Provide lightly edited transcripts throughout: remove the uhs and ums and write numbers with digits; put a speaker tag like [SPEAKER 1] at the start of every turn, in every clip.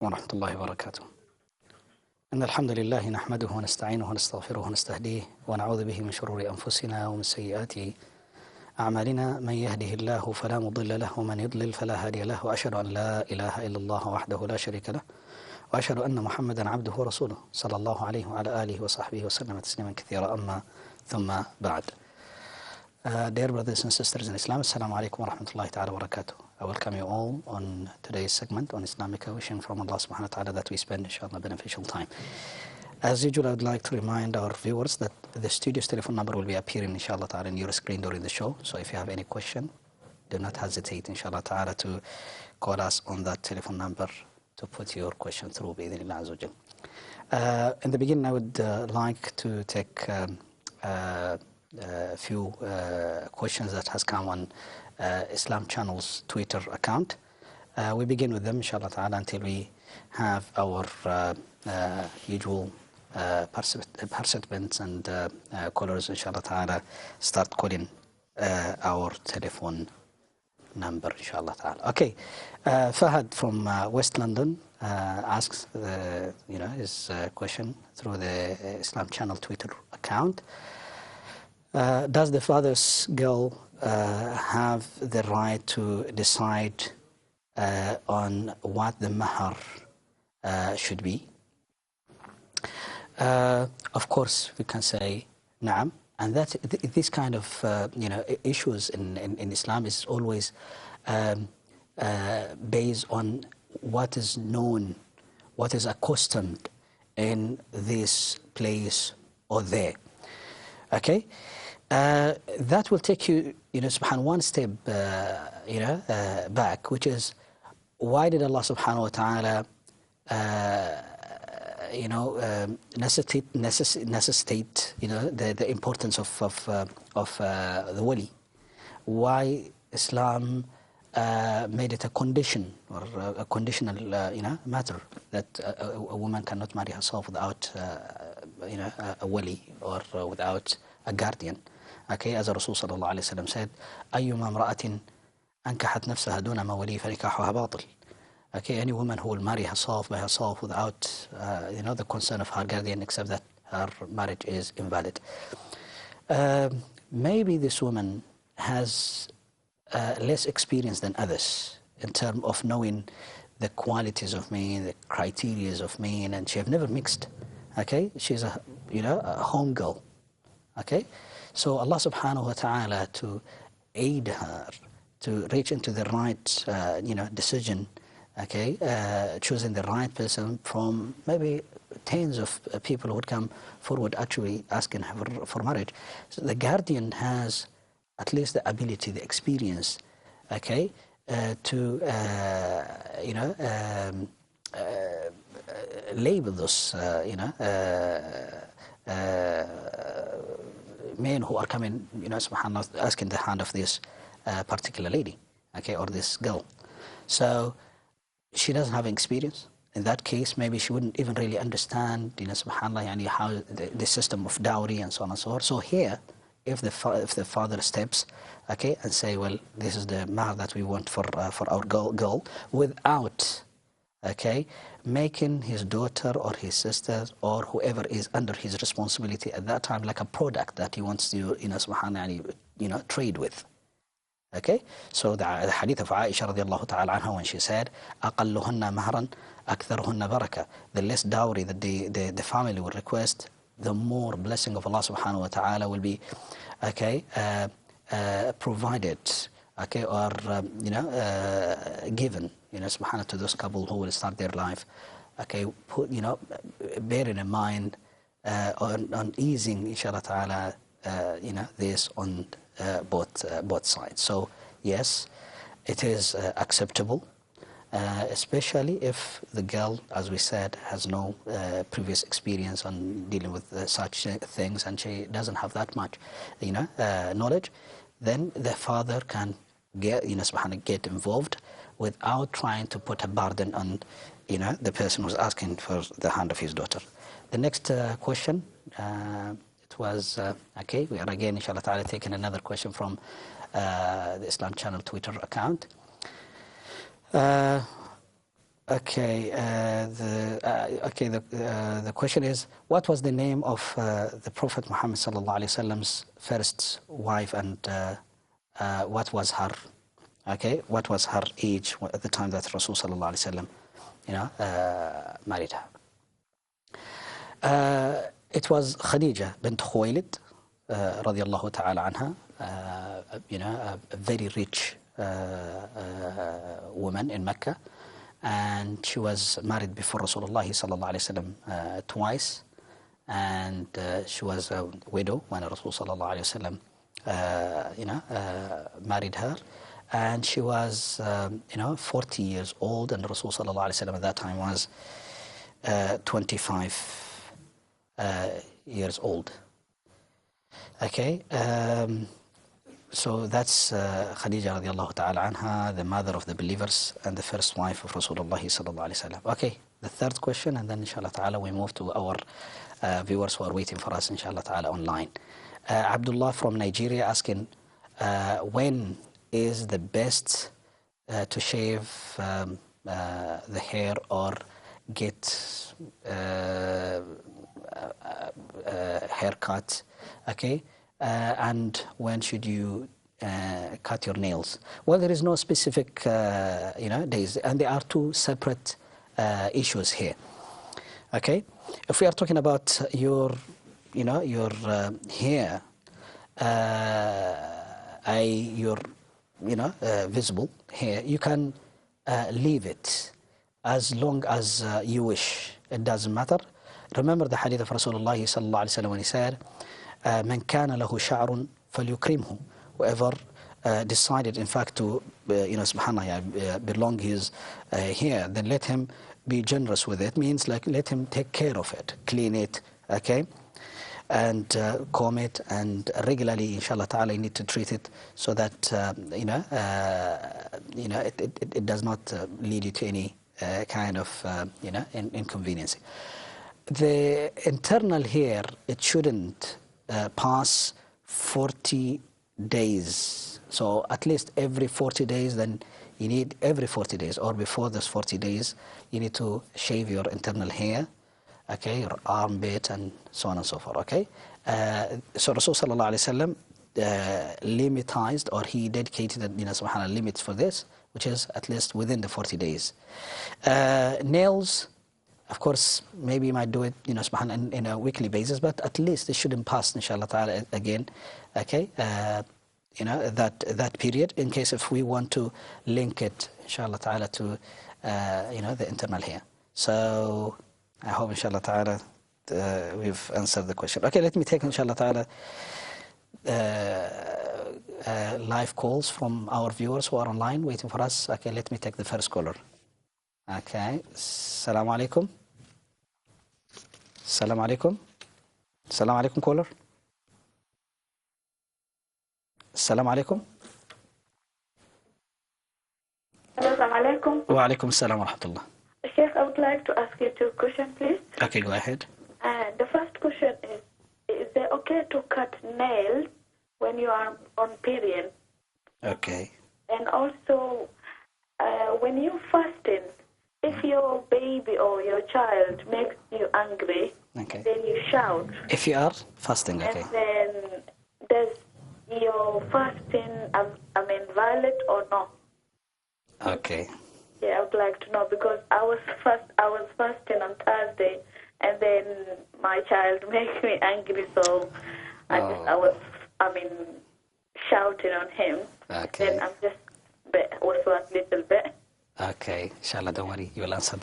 [SPEAKER 1] ورحمة الله وبركاته. إن الحمد لله نحمده ونستعينه ونستغفره ونستهديه ونعوذ به من شرور أنفسنا ومن سيئات أعمالنا. من يهده الله فلا مضل له ومن يضلل فلا هادي له، وأشهد أن لا إله إلا الله وحده لا شريك له، وأشهد أن محمدا عبده ورسوله صلى الله عليه وعلى آله وصحبه وسلم تسليما كثيرا. أما ثم بعد. Dear brothers and sisters in Islam, Assalamu alaikum wa rahmatullahi ta'ala wa barakatuh. I welcome you all on today's segment on IslamiQA, wishing from Allah subhanahu wa ta'ala that we spend inshallah beneficial time. As usual, I would like to remind our viewers that the studio's telephone number will be appearing inshallah ta'ala in your screen during the show. So if you have any question, do not hesitate inshallah ta'ala to call us on that telephone number to put your question through bi'idhnillah azza wa jal. In the beginning, I would like to take a few questions that has come on Islam Channel's Twitter account. We begin with them inshallah ta'ala until we have our usual participants and callers inshallah ta'ala start calling our telephone number inshallah ta'ala. Okay, Fahad from West London asks his question through the Islam Channel Twitter account. Does the father's girl have the right to decide on what the Mahr should be? Of course, we can say Naam, and that this kind of issues in Islam is always based on what is known, what is accustomed in this place or there. Okay, that will take you, subhan, one step, back, which is why did Allah subhanahu wa ta'ala, necessitate, the importance of the wali? Why Islam made it a condition or a conditional, matter that a woman cannot marry herself without, a wali or without a guardian. Okay, as Rasul sallallahu alayhi wa sallam said, أيما امرأة أنكحت نفسها دون مولي فنكاحها باطل. Okay, any woman who will marry herself by herself without, the consent of her guardian, except that her marriage is invalid. Maybe this woman has less experience than others in terms of knowing the qualities of men, the criteria of men, and she have never mixed. Okay, she's a home girl. Okay, so Allah subhanahu wa ta'ala to aid her to reach into the right decision, okay, choosing the right person from maybe tens of people who would come forward actually asking her for marriage. So the guardian has at least the ability, the experience, okay, to label those men who are coming, subhanAllah, asking the hand of this particular lady, okay, or this girl. So she doesn't have experience. In that case, maybe she wouldn't even really understand, subhanAllah, how the system of dowry and so on and so forth. So here, if the father steps, okay, and say, well, this is the mahr that we want for our girl, without, okay, making his daughter or his sister or whoever is under his responsibility at that time like a product that he wants to, subhanAllah, trade with. Okay, so the hadith of Aisha radiallahu ta'ala anha, when she said, أَقَلُّهُنَّ مَهْرًا أَكْثَرُهُنَّ بَرَكَةً, the less dowry that the family will request, the more blessing of Allah subhanahu wa ta'ala will be, okay, provided, okay, or given, subhanAllah, to those couple who will start their life. Okay, bearing in mind on easing inshallah ta'ala, this on both sides. So yes, it is acceptable, especially if the girl, as we said, has no previous experience on dealing with such things, and she doesn't have that much, knowledge. Then the father can get, subhanAllah, get involved without trying to put a burden on, the person who's asking for the hand of his daughter. The next question, it was, okay, we are again, inshallah ta'ala, taking another question from the Islam Channel Twitter account. Okay, the question is, what was the name of the Prophet Muhammad sallallahu alaihi wasallam's first wife, and what was her, what was her age at the time that Rasul sallallahu alaihi wasallam, married her? It was Khadija bint Khuwailid, radiallahu ta'ala anha, a very rich woman in Mecca. And she was married before Rasulullah sallallahu alaihi wasallam twice, and she was a widow when Rasul sallallahu alaihi wasallam married her, and she was 40 years old, and Rasul sallallahu alaihi wasallam at that time was 25 years old. Okay. So that's Khadija radiallahu ta'ala anha, the mother of the believers and the first wife of Rasulullah sallallahu alaihi wasallam. Okay, the third question, and then inshallah ta'ala we move to our viewers who are waiting for us inshallah ta'ala online. Abdullah from Nigeria asking, when is the best to shave the hair or get haircut? Okay. And when should you cut your nails? Well, there is no specific days, and there are two separate issues here. Okay, if we are talking about your hair, your visible hair, you can leave it as long as you wish. It doesn't matter. Remember the hadith of Rasulullah sallallahu alaihi wasallam when he said, من كان له شعر فليكرمه. Whoever decided in fact to subhanallah belong his hair, then let him be generous with it. Means like let him take care of it, clean it, okay, and comb it, and regularly inshallah ta'ala you need to treat it so that it does not lead you to any kind of inconvenience. The internal hair, it shouldn't pass 40 days. So at least every 40 days, then you need every 40 days or before those 40 days, you need to shave your internal hair, okay, your armpit and so on and so forth, okay. So Rasul sallallahu alaihi wasallam limitized, or he dedicated subhanallah limits for this, which is at least within the 40 days. Nails, of course, maybe you might do it, subhanAllah, in a weekly basis, but at least it shouldn't pass, inshallah ta'ala, again, okay, that period, in case if we want to link it, inshallah ta'ala, to, the internal hair. So, I hope, inshallah ta'ala, we've answered the question. Okay, let me take, inshallah ta'ala, live calls from our viewers who are online waiting for us. Okay, let me take the first caller. Okay, Assalamu alaikum. Assalamu alaikum. Assalamu alaikum, caller. Assalamu alaikum.
[SPEAKER 2] Assalamu alaikum.
[SPEAKER 1] Wa alaikum assalam wa rahmatullah.
[SPEAKER 2] Sheikh, I would like to ask you two questions, please.
[SPEAKER 1] Okay, go ahead.
[SPEAKER 2] The first question is it okay to cut nails when you are on period?
[SPEAKER 1] Okay.
[SPEAKER 2] And also, when you fasting, if your baby or your child makes you angry,
[SPEAKER 1] okay,
[SPEAKER 2] then you shout.
[SPEAKER 1] If you are fasting, okay.
[SPEAKER 2] And then does your fasting, valid or not?
[SPEAKER 1] Okay.
[SPEAKER 2] Yeah, I would like to know, because I was fasting on Thursday, and then my child made me angry, so I was shouting on him.
[SPEAKER 1] Okay.
[SPEAKER 2] Then I'm just also a little bit.
[SPEAKER 1] Okay, inshallah, don't worry. You will answer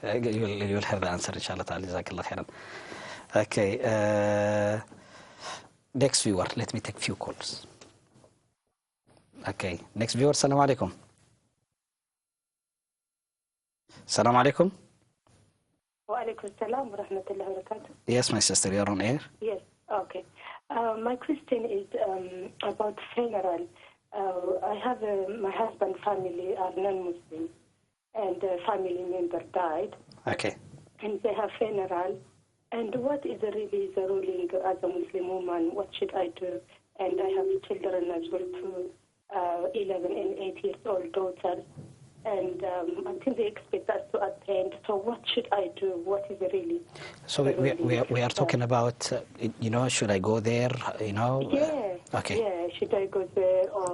[SPEAKER 1] you will have the answer, inshallah ta'ala. Jazakallah khairan. Okay, next viewer, let me take few calls. Okay, next viewer, assalamu alaikum. Assalamu alaikum.
[SPEAKER 3] Wa alaikum assalam wa rahmatullahi wa barakatuh.
[SPEAKER 1] Yes, my sister, you're on air.
[SPEAKER 3] Yes, okay. My question is about funeral. I have my husband's family are non-Muslim, and a family member died.
[SPEAKER 1] Okay.
[SPEAKER 3] And they have funeral. And what is really the ruling as a Muslim woman? What should I do? And I have children as well, too, 11 and 8 years old daughters. and I think they expect us to attend. So what should I do? What is really?
[SPEAKER 1] So we are talking about, should I go there?
[SPEAKER 3] Yeah.
[SPEAKER 1] Okay.
[SPEAKER 3] Yeah. Should I go there, or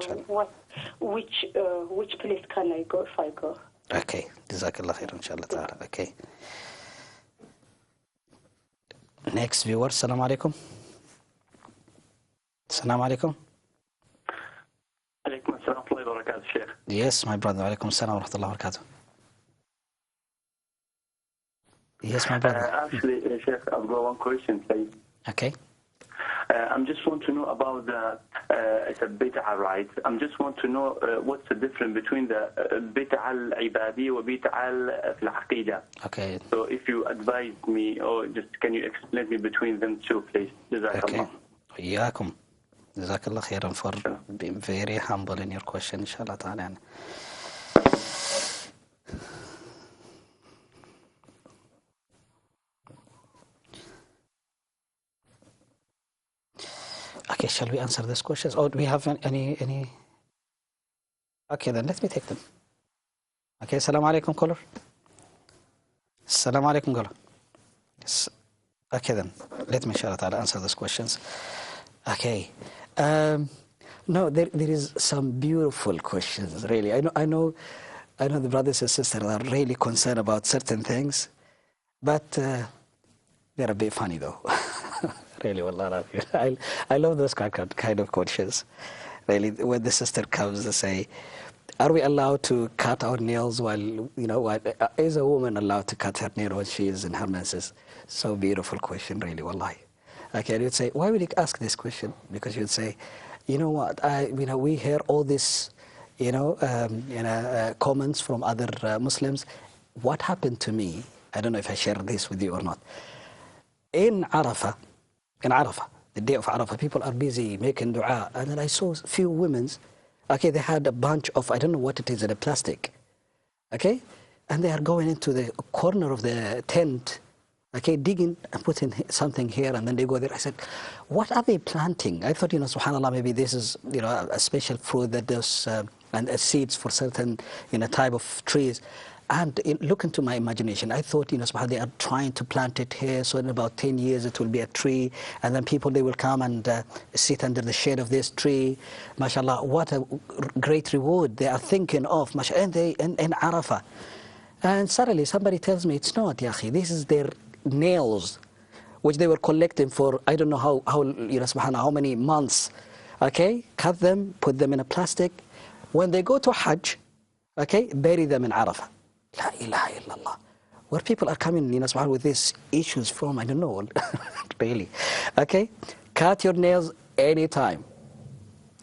[SPEAKER 3] which place can I go if I go?
[SPEAKER 1] Okay. Jazakallah khair, inshallah ta'ala. Okay. Next viewer. Assalamu alaikum. Assalamu alaikum.
[SPEAKER 4] Alaikum assalam wa rahmatullahi wa barakatuh, Sheikh.
[SPEAKER 1] Yes, my brother. Alaikum assalam wa rahmatullahi wa barakatuh. Yes, my brother.
[SPEAKER 4] Actually, Sheikh, I've got one question, please.
[SPEAKER 1] Okay.
[SPEAKER 4] I'm just want to know about it's a bid'ah, right? I'm just want to know what's the difference between the bid'ah al-ibadi wa bid'ah al-aqidah.
[SPEAKER 1] Okay.
[SPEAKER 4] So if you advise me, or just can you explain me between them two, please?
[SPEAKER 1] Okay. Iyakum. Jazakallah khairan for being very humble in your question, inshallah ta'ala. Okay, shall we answer these questions? Or do we have any? Okay, then let me take them. Okay, assalamu alaikum, caller. Assalamu alaikum, caller. Okay, then let me, inshallah ta'ala, answer these questions. Okay. No, there is some beautiful questions, really. I know the brothers and sisters are really concerned about certain things, but they're a bit funny, though. Really, wallah, I love those kind of questions. Really, when the sister comes to say, are we allowed to cut our nails while, is a woman allowed to cut her nail when she is in her menses? So beautiful question, really, wallahi. Okay, you'd say, why would you ask this question? Because you'd say, you know what, we hear all this, comments from other Muslims. What happened to me? I don't know if I shared this with you or not. In Arafah, the day of Arafah, people are busy making dua, and then I saw a few women. Okay, they had a bunch of, I don't know what it is, in a plastic. Okay, and they are going into the corner of the tent. Okay, digging and putting something here, and then they go there. I said, what are they planting? I thought, subhanAllah, maybe this is, a special fruit that does, and seeds for certain, type of trees. And look into my imagination. I thought, subhanAllah, they are trying to plant it here, so in about 10 years it will be a tree, and then people, they will come and sit under the shade of this tree. MashaAllah, what a great reward they are thinking of, mashallah, and they in Arafah. And suddenly somebody tells me, it's not, Yahi, this is their nails, which they were collecting for, I don't know how subhanAllah, how many months. Okay, cut them, put them in a plastic. When they go to Hajj, okay, bury them in Arafah. La ilaha illallah. Where people are coming, subhanAllah, with these issues from, I don't know, really. Okay, cut your nails anytime.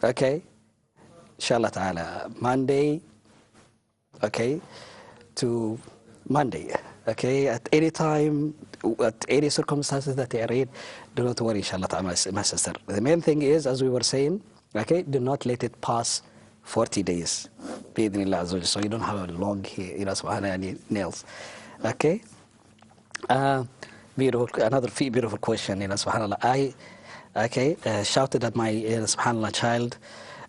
[SPEAKER 1] Okay, inshallah ta'ala, Monday, okay, to Monday. Okay, at any time, at any circumstances that they are in, do not worry, inshallah ta'ala, my sister. The main thing is, as we were saying, okay, do not let it pass 40 days. So you don't have a long hair, subhanAllah, nails. Okay? Another beautiful question, subhanAllah. I shouted at my, subhanAllah, child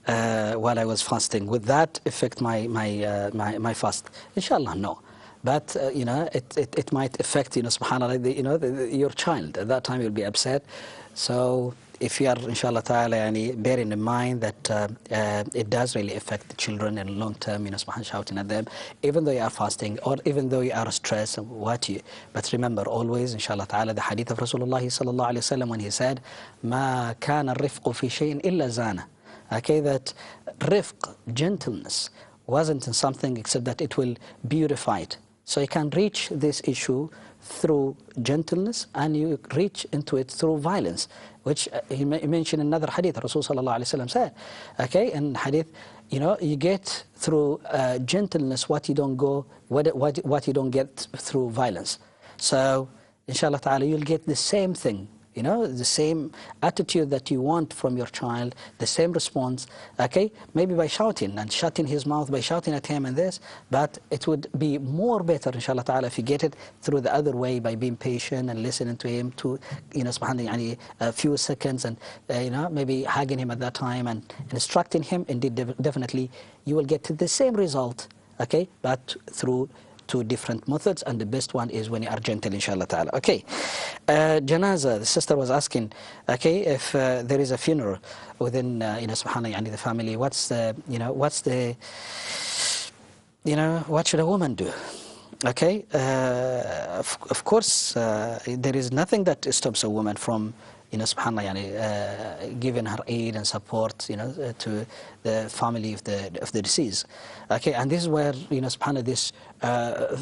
[SPEAKER 1] while I was fasting. Would that affect my fast? Inshallah, no. But, it might affect, subhanAllah, your child. At that time, you'll be upset. So if you are, inshallah ta'ala, bearing in mind that it does really affect the children in the long term, subhanAllah, shouting at them, even though you are fasting, or even though you are stressed, but remember always, inshallah ta'ala, the hadith of Rasulullah sallallahu alayhi wa sallam, when he said, مَا كَانَ الرِّفْقُ فِي شَيْءٍ إِلَّا زَانَ. Okay, that rifq, gentleness, wasn't in something except that it will beautify it. So you can reach this issue through gentleness, and you reach into it through violence, which he mentioned in another hadith. Rasul sallallahu alaihi wasallam said, okay, in hadith, you get through gentleness what you don't get through violence. So inshallah ta'ala, you'll get the same thing, the same attitude that you want from your child, the same response, okay? Maybe by shouting and shutting his mouth, by shouting at him and this, but it would be more better, inshallah ta'ala, if you get it through the other way, by being patient and listening to him to, subhanAllah, a few seconds, and, maybe hugging him at that time and instructing him. Indeed, definitely, you will get to the same result, okay, but through two different methods, and the best one is when you are gentle, inshallah ta'ala. Okay, janaza, the sister was asking, okay, if there is a funeral within, subhanAllah, the family, what should a woman do? Okay, of course, there is nothing that stops a woman from, subhanAllah, giving her aid and support, to the family of the deceased. Okay, and this is where, subhanAllah, this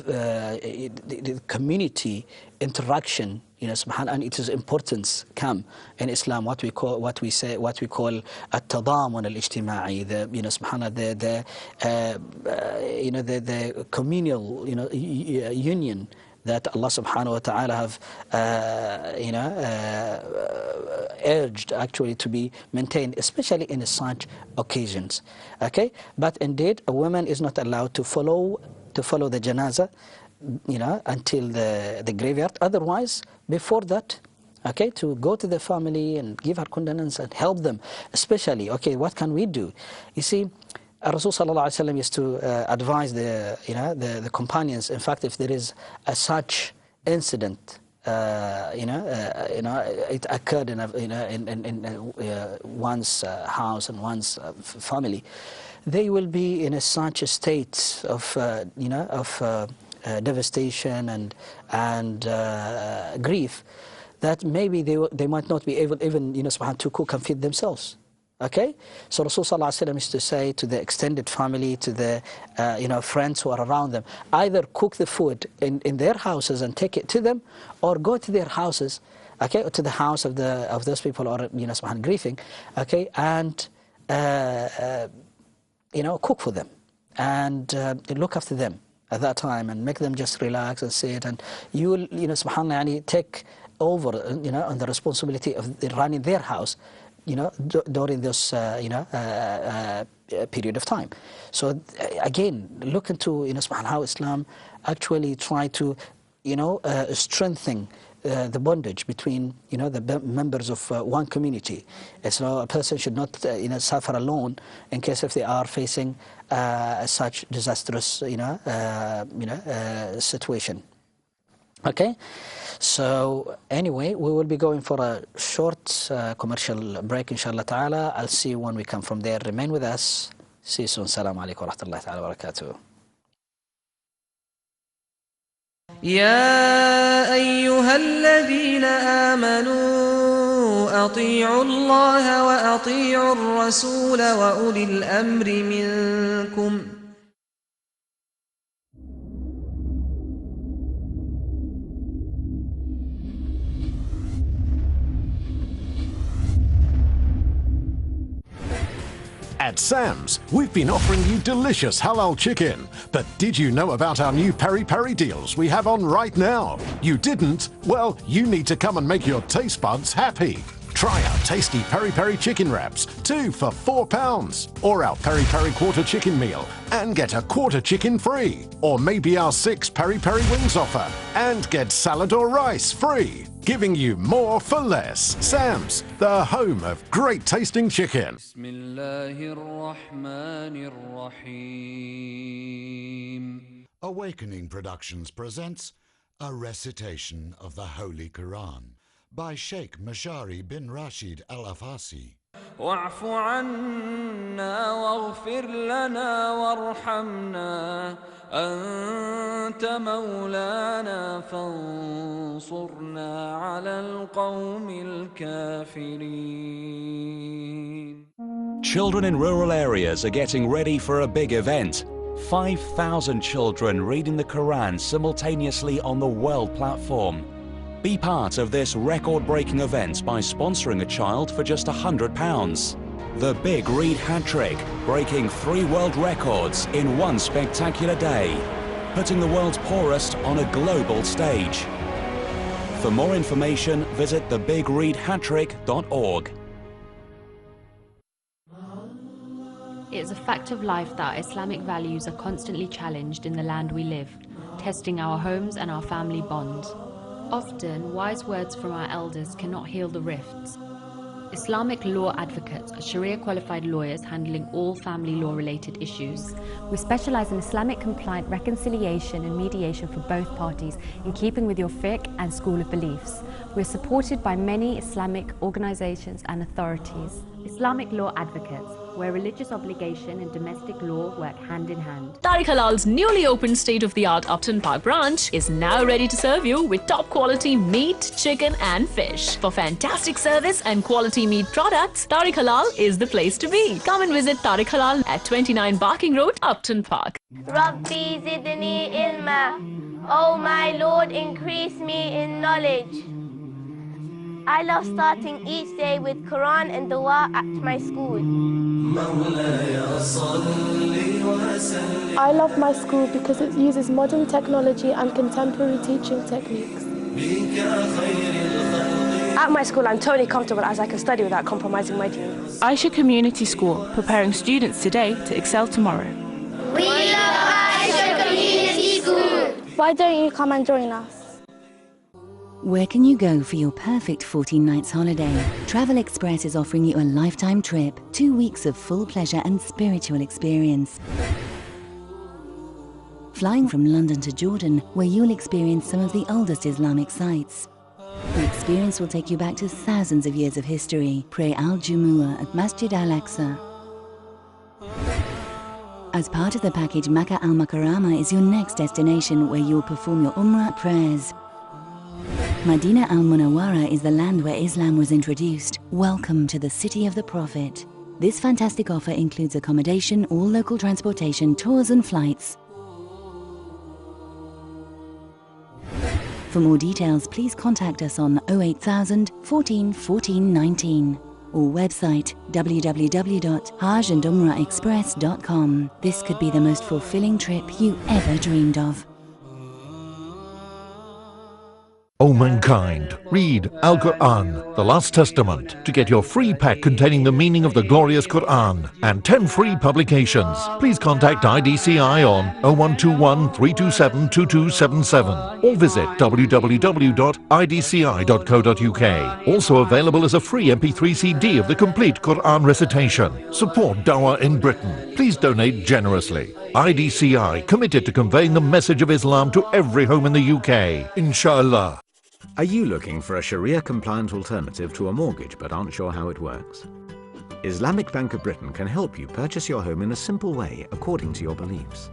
[SPEAKER 1] the community interaction, subhanAllah, and its importance come in Islam. What we call at-tadamun al-ijtima'i, subhanAllah, the communal, union that Allah subhanahu wa ta'ala have urged actually to be maintained, especially in such occasions. Okay, but indeed a woman is not allowed to follow the janazah, until the graveyard. Otherwise, before that, okay, to go to the family and give her condolence and help them, especially, okay, what can we do? You see, Rasul sallallahu alaihi wasallam used to advise the companions. In fact, if there is such incident, it occurred in one's house and one's family, they will be in such a state of devastation and grief that maybe they might not be able even subhanAllah, to cook and feed themselves. Okay, so Rasul sallallahu alaihi wasallam used to say to the extended family, to the friends who are around them, either cook the food in their houses and take it to them, or go to their houses, okay, or to the house of those people or subhanAllah, grieving, okay, and cook for them and look after them at that time and make them just relax and sit, and you will subhanAllah, take over on the responsibility of running their house during this period of time. So again, look into subhanAllah, how Islam actually try to strengthen the bondage between the members of one community. So a person should not suffer alone in case if they are facing such disastrous situation. Okay, so anyway, we will be going for a short commercial break, inshallah ta'ala. I'll see you when we come from there. Remain with us. See you soon. Assalamu alaikum wa rahmatullahi ta'ala wa barakatuh.
[SPEAKER 5] يا أيها الذين آمنوا أطيعوا الله وأطيعوا الرسول وأولي الأمر منكم
[SPEAKER 6] At Sam's, we've been offering you delicious halal chicken. But did you know about our new peri-peri deals we have on right now? You didn't? Well, you need to come and make your taste buds happy. Try our tasty peri-peri chicken wraps, 2 for £4. Or our peri-peri quarter chicken meal and get a quarter chicken free. Or maybe our 6 peri-peri wings offer and get salad or rice free. Giving you more for less. Sam's, the home of great tasting chicken.
[SPEAKER 7] Awakening Productions presents a recitation of the Holy Quran by Sheikh Mashari bin Rashid Al-Afasi.
[SPEAKER 5] واعف عنا واغفر لنا وارحمنا أنت مولانا فانصرنا على القوم الكافرين.
[SPEAKER 8] Children in rural areas are getting ready for a big event. 5,000 children reading the Quran simultaneously on the world platform. Be part of this record-breaking event by sponsoring a child for just £100. The Big Read Hat-Trick, breaking 3 world records in one spectacular day, putting the world's poorest on a global stage. For more information, visit thebigreadhattrick.org.
[SPEAKER 9] It is a fact of life that Islamic values are constantly challenged in the land we live, testing our homes and our family bonds. Often, wise words from our elders cannot heal the rifts. Islamic Law Advocates are Sharia-qualified lawyers handling all family law-related issues.
[SPEAKER 10] We specialize in Islamic compliant reconciliation and mediation for both parties in keeping with your fiqh and school of beliefs. We are supported by many Islamic organizations and authorities.
[SPEAKER 9] Islamic Law Advocates, where religious obligation and domestic law work hand in hand.
[SPEAKER 11] Tariq Halal's newly opened state-of-the-art Upton Park branch is now ready to serve you with top-quality meat, chicken and fish. For fantastic service and quality meat products, Tariq Halal is the place to be. Come and visit Tariq Halal at 29 Barking Road, Upton Park.
[SPEAKER 12] Rabbi zidni ilma. Oh my Lord, increase me in knowledge. I love starting each day with Quran and Dua at my school.
[SPEAKER 13] I love my school because it uses modern technology and contemporary teaching techniques.
[SPEAKER 14] At my school, I'm totally comfortable as I can study without compromising my deen.
[SPEAKER 15] Aisha Community School, preparing students today to excel tomorrow.
[SPEAKER 12] We love Aisha Community School.
[SPEAKER 13] Why don't you come and join us?
[SPEAKER 16] Where can you go for your perfect 14 nights holiday? Travel Express is offering you a lifetime trip, 2 weeks of full pleasure and spiritual experience. Flying from London to Jordan, where you'll experience some of the oldest Islamic sites. The experience will take you back to thousands of years of history. Pray Al-Jumu'ah at Masjid Al-Aqsa. As part of the package, Makkah Al-Mukarramah is your next destination where you'll perform your Umrah prayers. Medina Al-Munawwara is the land where Islam was introduced. Welcome to the City of the Prophet. This fantastic offer includes accommodation, all local transportation, tours and flights. For more details, please contact us on 08000 14 14 19 or website www.hajjandumrahexpress.com. This could be the most fulfilling trip you ever dreamed of.
[SPEAKER 6] O mankind, read Al-Quran, the Last Testament, to get your free pack containing the meaning of the glorious Quran and 10 free publications. Please contact IDCI on 0121 327 2277 or visit www.idci.co.uk. Also available as a free MP3 CD of the complete Quran recitation. Support Dawah in Britain. Please donate generously. IDCI, committed to conveying the message of Islam to every home in the UK. Inshallah.
[SPEAKER 17] Are you looking for a Sharia-compliant alternative to a mortgage but aren't sure how it works? Islamic Bank of Britain can help you purchase your home in a simple way according to your beliefs.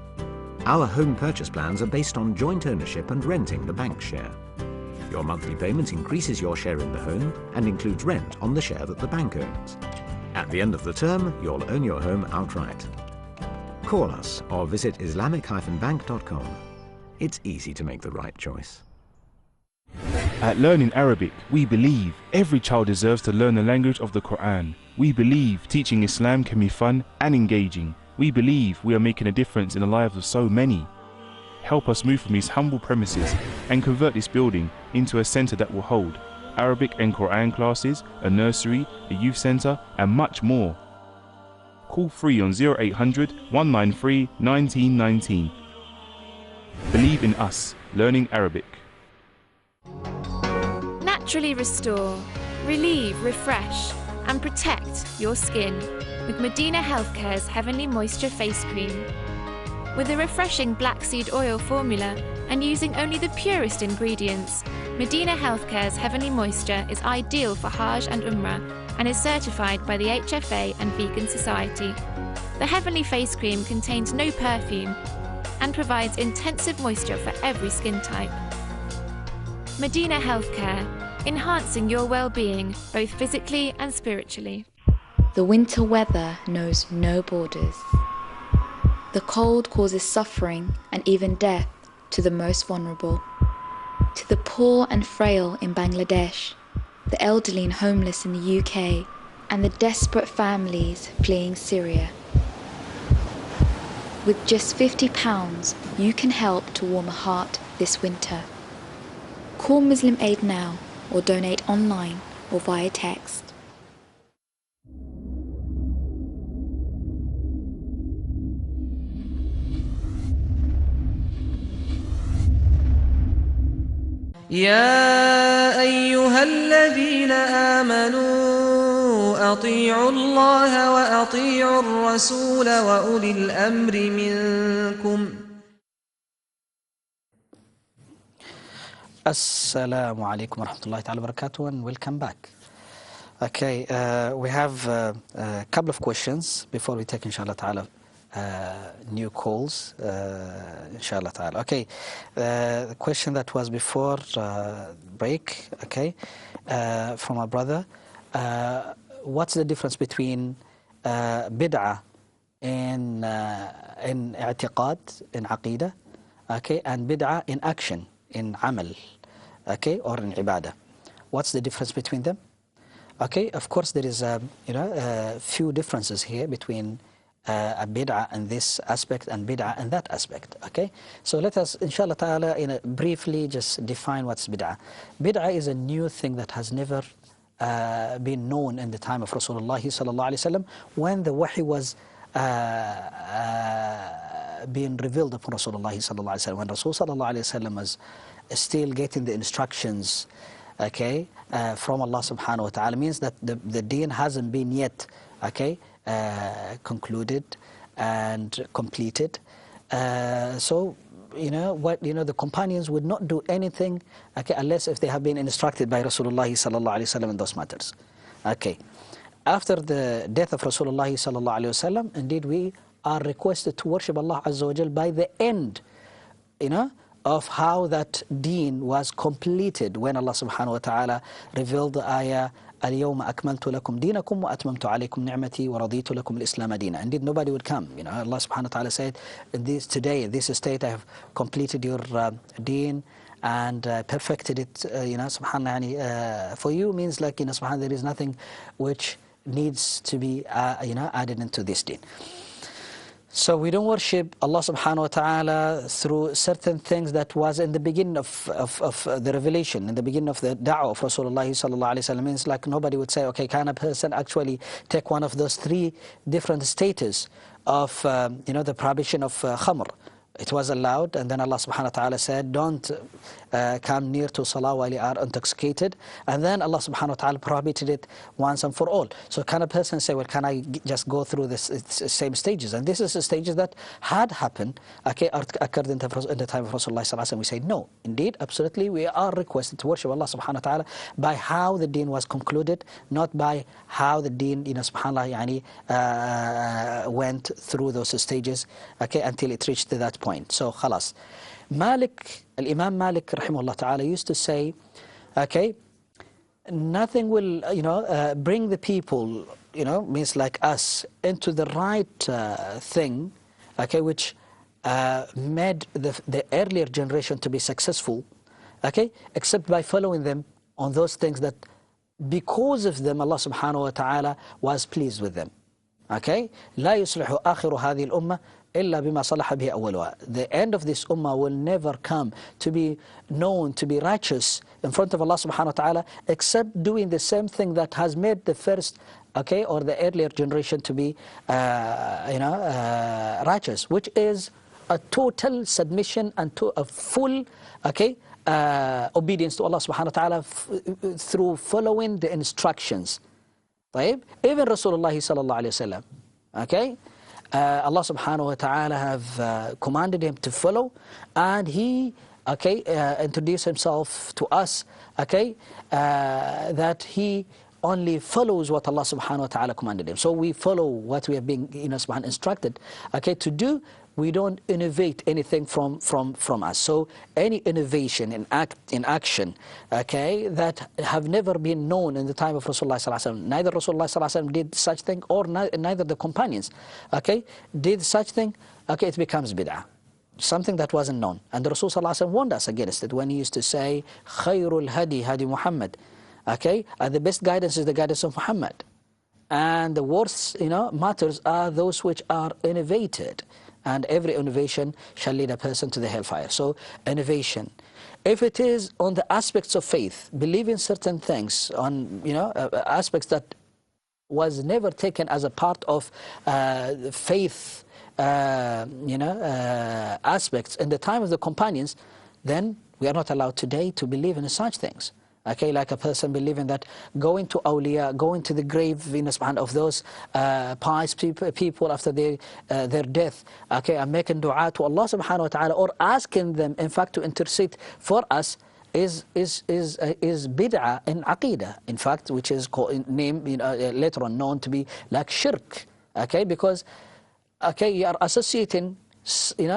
[SPEAKER 17] Our home purchase plans are based on joint ownership and renting the bank's share. Your monthly payment increases your share in the home and includes rent on the share that the bank owns. At the end of the term, you'll own your home outright. Call us or visit islamic-bank.com. It's easy to make the right choice.
[SPEAKER 18] At Learning Arabic, we believe every child deserves to learn the language of the Quran. We believe teaching Islam can be fun and engaging. We believe we are making a difference in the lives of so many. Help us move from these humble premises and convert this building into a centre that will hold Arabic and Quran classes, a nursery, a youth centre and much more. Call free on 0800 193 1919. Believe in us, Learning Arabic.
[SPEAKER 19] Naturally restore, relieve, refresh and protect your skin with Medina Healthcare's Heavenly Moisture Face Cream. With a refreshing black seed oil formula and using only the purest ingredients, Medina Healthcare's Heavenly Moisture is ideal for Hajj and Umrah and is certified by the HFA and Vegan Society. The Heavenly Face Cream contains no perfume and provides intensive moisture for every skin type. Medina Healthcare, enhancing your well-being both physically and spiritually.
[SPEAKER 20] The winter weather knows no borders. The cold causes suffering and even death to the most vulnerable. To the poor and frail in Bangladesh, the elderly and homeless in the UK, and the desperate families fleeing Syria. With just £50, you can help to warm a heart this winter. Call Muslim Aid now or donate online or via text.
[SPEAKER 5] يا أيها الذين آمنوا أطيعوا الله وأطيعوا الرسول وأولي الأمر منكم.
[SPEAKER 1] Assalamu alaikum wa rahmatullahi ta'ala wa barakatuh, and welcome back. Okay, we have a couple of questions before we take inshallah ta'ala new calls inshallah ta'ala. Okay, the question that was before break, okay, from our brother, what's the difference between bid'ah in i'tiqad, in aqidah, okay, and bid'ah in action, in amal, okay, or in ibadah? What's the difference between them? Okay, of course there is a few differences here between a bid'ah in this aspect and bid'ah in that aspect. Okay, so let us inshallah ta'ala briefly just define what's bid'ah. Bid'ah is a new thing that has never been known in the time of Rasulullah sallallahu alaihi wasallam, when the wahi was being revealed upon Rasulullah sallallahu alaihi wasallam, when Rasul sallallahu alaihi wasallam was still getting the instructions, okay, from Allah subhanahu wa ta'ala. Means that the deen hasn't been yet, okay, concluded and completed. So the companions would not do anything, okay, unless if they have been instructed by Rasulullah sallallahu alaihi wasallam in those matters. Okay, after the death of Rasulullah sallallahu alaihi wasallam, indeed we are requested to worship Allah azza wa jal by the end, of how that deen was completed, when Allah subhanahu wa ta'ala revealed the ayah, اليوم أكملت لكم دينكم وأتممت عليكم نعمتي ورضيت لكم الإسلام دينا. Indeed, nobody would come. Allah subhanahu wa ta'ala said, today, in this state, I have completed your deen and perfected it. Subhanallah, for you means like, subhanallah, there is nothing which needs to be added into this deen. So we don't worship Allah subhanahu wa ta'ala through certain things that was in the beginning of the revelation, in the beginning of the da'wah of Rasulullah sallallahu alaihi wasallam. Means like nobody would say, okay, can a person actually take one of those three different status of the prohibition of khamr? It was allowed, and then Allah subhanahu wa ta'ala said, don't come near to salah while you are intoxicated, and then Allah subhanahu wa ta'ala prohibited it once and for all. So can a person say, well, can I just go through this same stages? And this is the stages that had happened, okay, occurred in the time of Rasulullah sallallahu alaihi wasallam. We say, no, indeed, absolutely, we are requested to worship Allah subhanahu wa ta'ala by how the deen was concluded, not by how the deen, subhanallah, went through those stages, okay, until it reached to that point. So, khalas. Imam Malik rahimahullah ta'ala used to say, okay, nothing will, bring the people, means like us, into the right thing, okay, which made the earlier generation to be successful, okay, except by following them on those things that because of them Allah subhanahu wa ta'ala was pleased with them. Okay, لا يصلح آخر هذه الأمة إلا بما صلح به أولها. The end of this ummah will never come to be known to be righteous in front of Allah subhanahu wa ta'ala, except doing the same thing that has made the first, okay, or the earlier generation to be righteous, which is a total submission and to a full, okay, obedience to Allah subhanahu wa ta'ala through following the instructions. طيب, even Rasulullah sallallahu alayhi wa sallam, okay, Allah subhanahu wa ta'ala have commanded him to follow, and he, okay, introduced himself to us, okay, that he only follows what Allah subhanahu wa ta'ala commanded him. So we follow what we have been instructed, okay, to do. We don't innovate anything from us. So any innovation in action, okay, that have never been known in the time of Rasulullah sallallahu alaihi wasallam. Neither Rasulullah sallallahu alaihi wasallam did such thing, or neither the companions, okay, did such thing. Okay, it becomes bid'ah, something that wasn't known. And the Rasul sallallahu alaihi wasallam warned us against it when he used to say, "Khayrul hadi hadi Muhammad," okay, and the best guidance is the guidance of Muhammad, and the worst, matters are those which are innovated. And every innovation shall lead a person to the hellfire. So innovation, if it is on the aspects of faith, believing certain things on aspects that was never taken as a part of faith, aspects in the time of the companions, then we are not allowed today to believe in such things. Okay, like a person believing that going to awliya, going to the grave, of those pious people after their death, okay, and making dua to Allah subhanahu wa ta'ala, or asking them, in fact, to intercede for us, is bid'ah in aqidah, in fact, which is named, later on known to be like shirk. Okay, because you are associating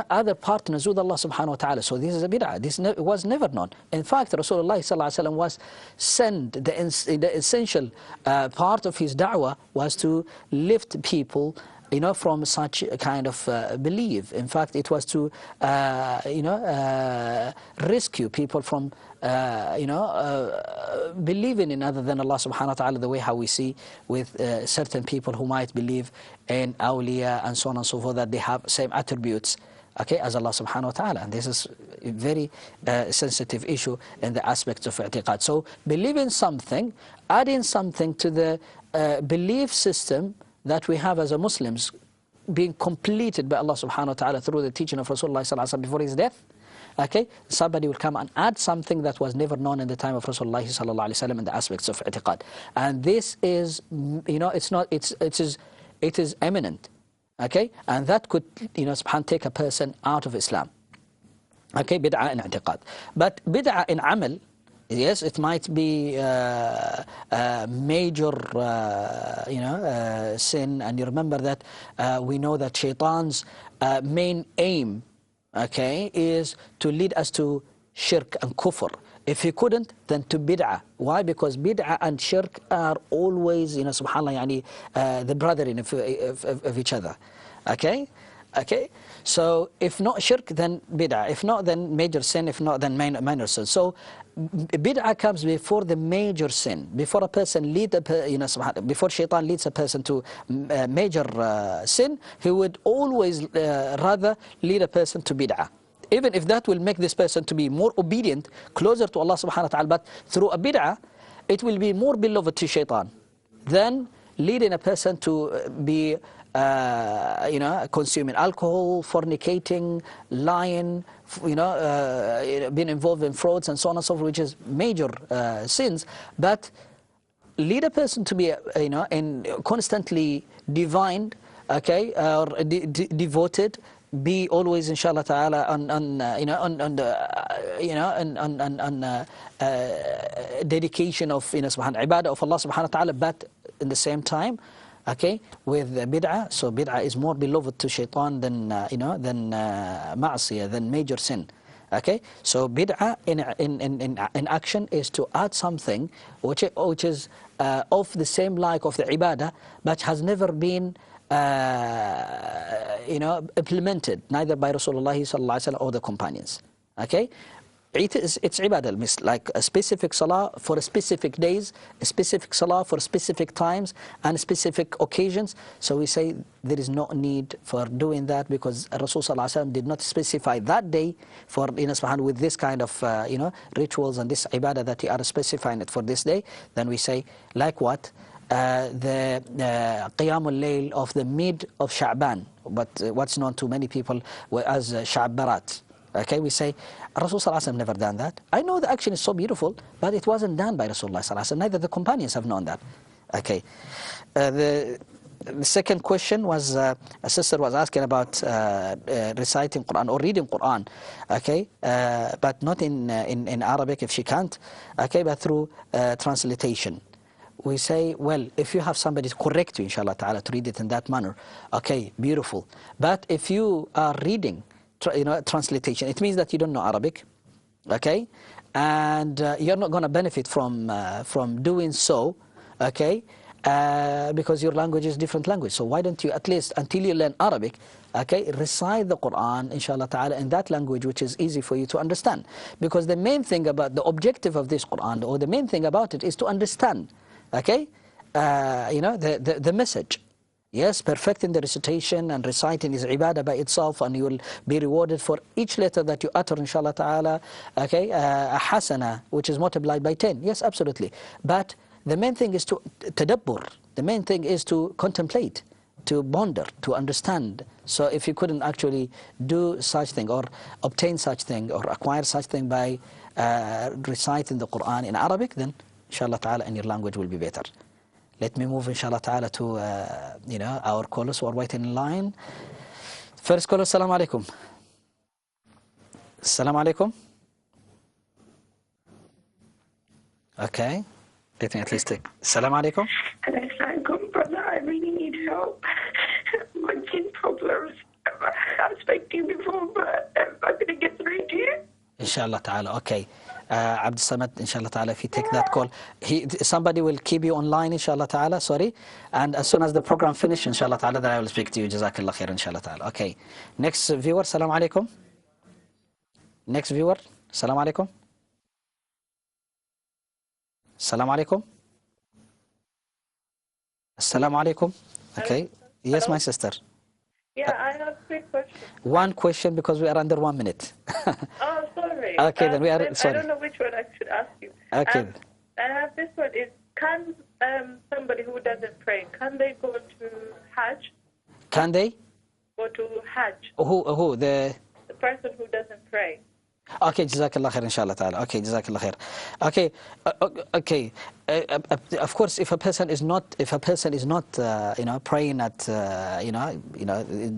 [SPEAKER 1] other partners with Allah subhanahu wa ta'ala. So this is a bid'ah. This was never known. In fact, Rasulullah sallallahu alaihi wasallam was sent, the essential part of his da'wah was to lift people from such a kind of belief. In fact, it was to rescue people from believing in other than Allah subhanahu wa ta'ala, the way how we see with certain people who might believe in awliya and so on and so forth, that they have same attributes, okay, as Allah subhanahu wa ta'ala. And this is a very sensitive issue in the aspects of i'tiqad. So believing something, adding something to the belief system that we have as a Muslims, being completed by Allah subhanahu wa ta'ala through the teaching of Rasulullah sallallahu alaihi wasallam before his death. Okay, somebody will come and add something that was never known in the time of Rasulullah sallallahu alaihi wasallam in the aspects of i'tiqad. And this is, it is eminent. Okay, and that could, take a person out of Islam. Okay, bid'ah in i'tiqad. But bid'ah in amal, yes, it might be a major, sin. And you remember that we know that shaitan's main aim, okay, is to lead us to shirk and kufr. If he couldn't, then to bid'ah. Why? Because bid'ah and shirk are always, subhanAllah, the brethren of each other. Okay? Okay? So if not shirk, then bid'ah. If not, then major sin. If not, then minor sin. So bid'ah comes before the major sin. Before a person before shaitan leads a person to major sin, he would always rather lead a person to bid'ah. Even if that will make this person to be more obedient, closer to Allah subhanahu wa ta'ala, but through a bid'ah, it will be more beloved to shaitan than leading a person to be consuming alcohol, fornicating, lying, being involved in frauds and so on and so forth, which is major sins. But lead a person to be, constantly divine, okay, or devoted. Be always, inshallah ta'ala, on dedication of ibadah of Allah subhanahu wa ta'ala, but in the same time, okay, with bid'ah. So bid'ah is more beloved to shaitan than ma'asiyah, than major sin. Okay, so bid'ah in action is to add something which is of the same like of the ibadah, but has never been implemented neither by Rasulullah sallallahu alaihi wasallam or the companions. Okay, it's ibadah, like a specific salah for a specific days, a specific salah for specific times and specific occasions. So we say there is no need for doing that, because Rasul sallallahu alaihi wasallam did not specify that day for with this kind of rituals and this ibadah that he are specifying it for this day. Then we say, like what? The Qiyamul Layl of the mid of Sha'ban, but what's known to many people as Sha'b Barat. Okay, we say Rasul sallallahu alaihi wasallam never done that. I know the action is so beautiful, but it wasn't done by Rasulullah sallallahu alaihi wasallam. Neither the companions have known that. Okay, the second question was a sister was asking about reciting Quran or reading Quran. Okay, but not in Arabic if she can't. Okay, but through translation. We say, well, if you have somebody to correct you, inshallah ta'ala, to read it in that manner, okay, beautiful. But if you are reading, translation, it means that you don't know Arabic, okay, and you're not going to benefit from doing so, okay, because your language is different language. So why don't you, at least until you learn Arabic, okay, recite the Quran, inshallah ta'ala, in that language which is easy for you to understand. Because the main thing about the objective of this Quran, or the main thing about it, is to understand. Okay, the message. Yes, perfecting the recitation and reciting is ibadah by itself, and you will be rewarded for each letter that you utter, inshallah ta'ala. Okay, a hasana, which is multiplied by 10. Yes, absolutely. But the main thing is to tadabbur. The main thing is to contemplate. to ponder, to understand. So if you couldn't actually do such thing or obtain such thing or acquire such thing by reciting the Quran in Arabic, then inshallah ta'ala in your language will be better. Let me move inshallah ta'ala to our callers who are waiting in line. First caller, assalamu alaikum. Assalamu alaikum. Okay, let me at least take. Assalamu alaikum.
[SPEAKER 21] Assalamualaikum, brother. I really need help. My kids' problems. I've spoken to you before, but I'm going to get through to you.
[SPEAKER 1] Inshallah ta'ala. Okay. Abd Samad, inshallah ta'ala, if you take that call, somebody will keep you online, inshallah ta'ala, sorry. And as soon as the program finishes, inshallah ta'ala, then I will speak to you. Jazakallah khair, inshallah ta'ala. Okay. Next viewer, assalamu alaikum. Next viewer, assalamu alaikum. Assalamu alaikum. Assalamu alaikum. Okay. Yes, my sister.
[SPEAKER 21] Yeah, I have 3 questions.
[SPEAKER 1] One question because we are under 1 minute.
[SPEAKER 21] Oh, sorry.
[SPEAKER 1] Okay, then we are, sorry.
[SPEAKER 21] I don't know which one I should ask you.
[SPEAKER 1] Okay.
[SPEAKER 21] I have this one. Can somebody who doesn't pray, can they go to Hajj?
[SPEAKER 1] Can they?
[SPEAKER 21] Go to Hajj.
[SPEAKER 1] Who? The
[SPEAKER 21] person who doesn't pray.
[SPEAKER 1] Okay, Jazakallah khair, inshallah ta'ala. Okay, Jazakallah khair. Okay, okay. Of course, if a person is not, praying at,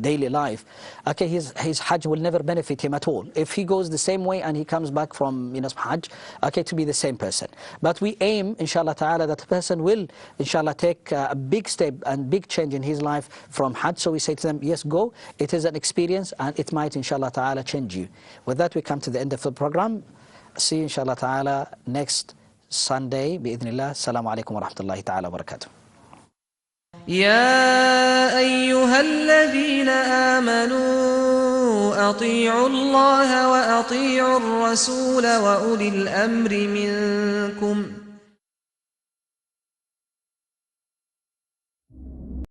[SPEAKER 1] daily life, okay, his Hajj will never benefit him at all. If he goes the same way and he comes back from, Hajj, okay, to be the same person. But we aim, inshallah ta'ala, that the person will, inshallah, take a big step and big change in his life from Hajj. So we say to them, yes, go. It is an experience and it might, inshallah ta'ala, change you. With that, we come to the end of the program. See you, inshallah ta'ala, next Sunday, بإذن الله. السلام عليكم ورحمة الله تعالى وبركاته.
[SPEAKER 5] يا أيها الذين آمنوا أطيعوا الله وأطيعوا الرسول وأولي الأمر منكم